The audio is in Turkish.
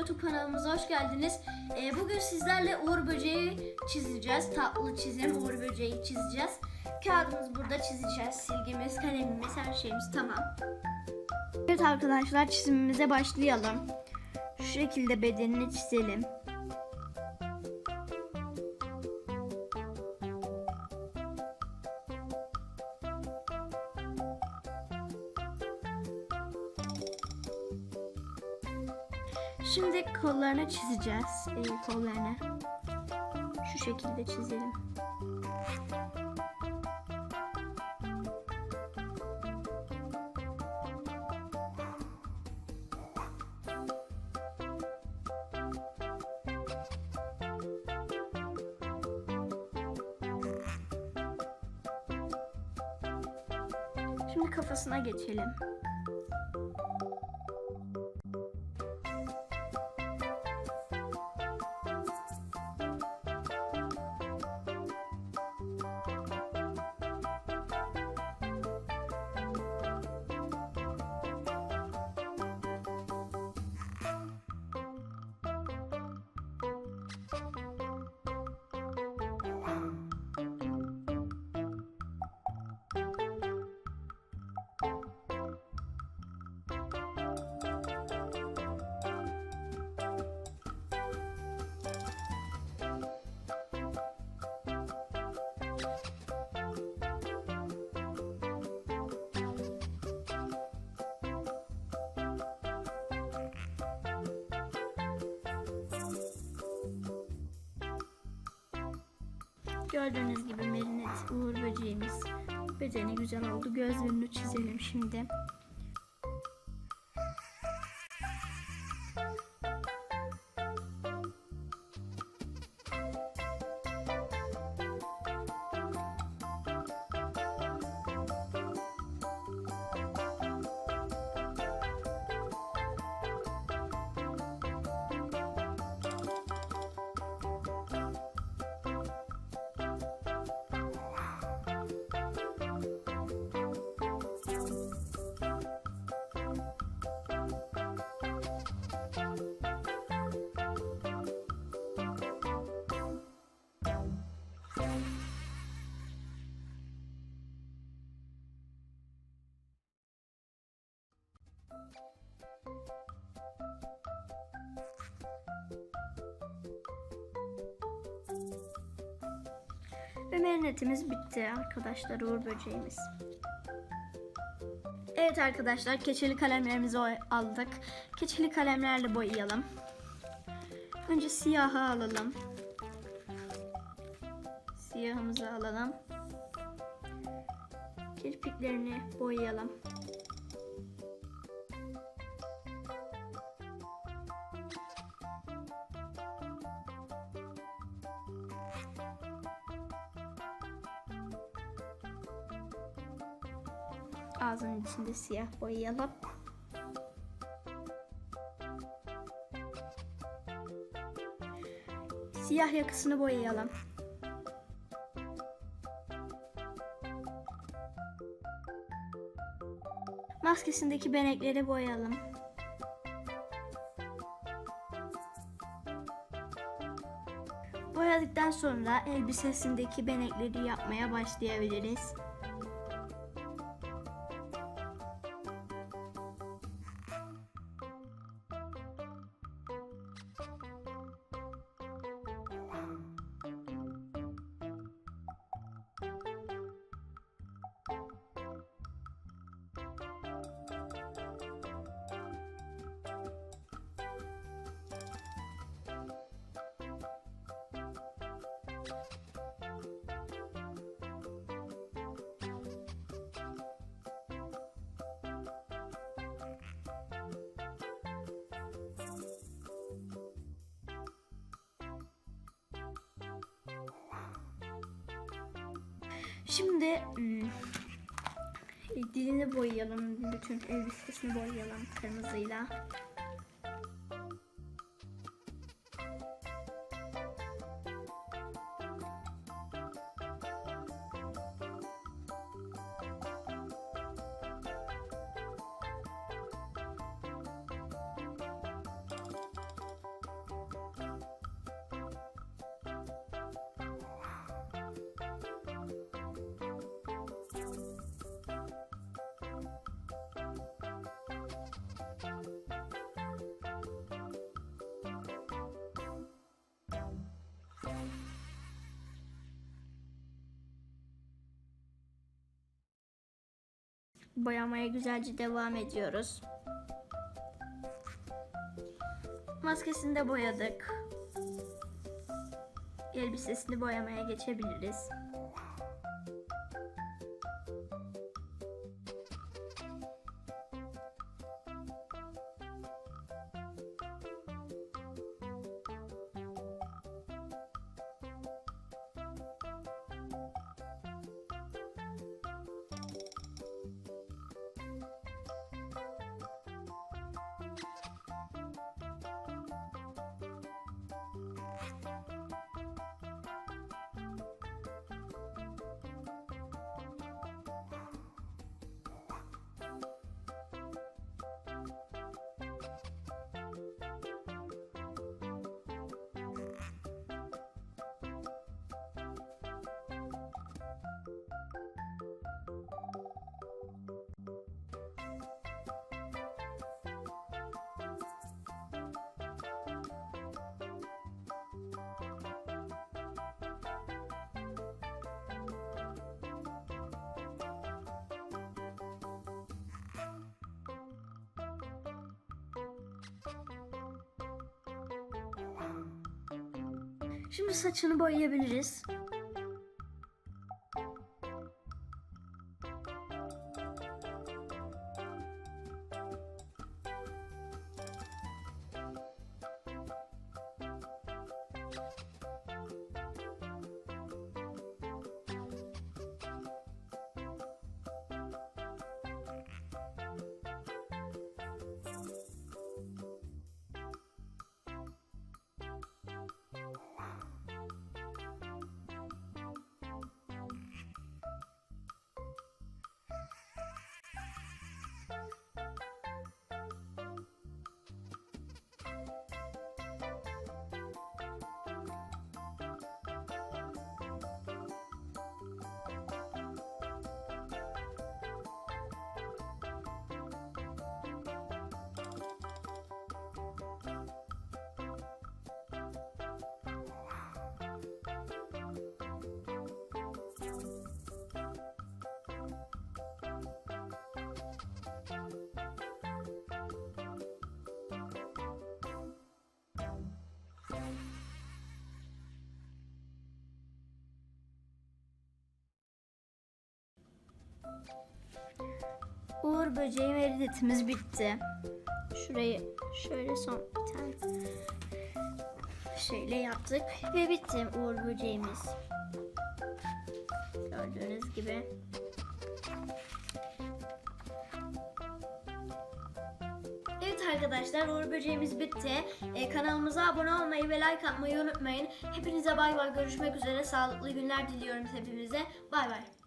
YouTube kanalımıza hoş geldiniz. Bugün sizlerle Uğur Böceği çizeceğiz. Tatlı çizim Uğur Böceği çizeceğiz. Kağıdımız burada, çizeceğiz. Silgimiz, kalemimiz, her şeyimiz tamam. Evet arkadaşlar, çizimimize başlayalım. Şu şekilde bedenini çizelim. Şimdi kollarını çizeceğiz. Kollarını şu şekilde çizelim. Şimdi kafasına geçelim. Gördüğünüz gibi Merinet Uğur Böceğimiz bedeni güzel oldu. Gözlerini çizelim şimdi. Ve Merinetimiz bitti arkadaşlar, Uğur Böceğimiz. Evet arkadaşlar, keçeli kalemlerimizi aldık. Keçeli kalemlerle boyayalım. Önce siyahı alalım. Siyahımızı alalım. Kirpiklerini boyayalım. Ağzının içinde siyah boyayalım. Siyah yakasını boyayalım. Maskesindeki benekleri boyayalım. Boyadıktan sonra elbisesindeki benekleri yapmaya başlayabiliriz. Şimdi dilini boyayalım, bütün elbisesini boyayalım kırmızıyla. boyamaya güzelce devam ediyoruz. Maskesini de boyadık. Elbisesini boyamaya geçebiliriz. Şimdi saçını boyayabiliriz. Uğur böceği ve editimiz bitti. Şurayı şöyle son bir tane şeyle yaptık ve bitti Uğur böceğimiz. Gördüğünüz gibi. Evet arkadaşlar, Uğur böceğimiz bitti. Kanalımıza abone olmayı ve like atmayı unutmayın. Hepinize bay bay, görüşmek üzere. Sağlıklı günler diliyorum hepimize. Bay bay.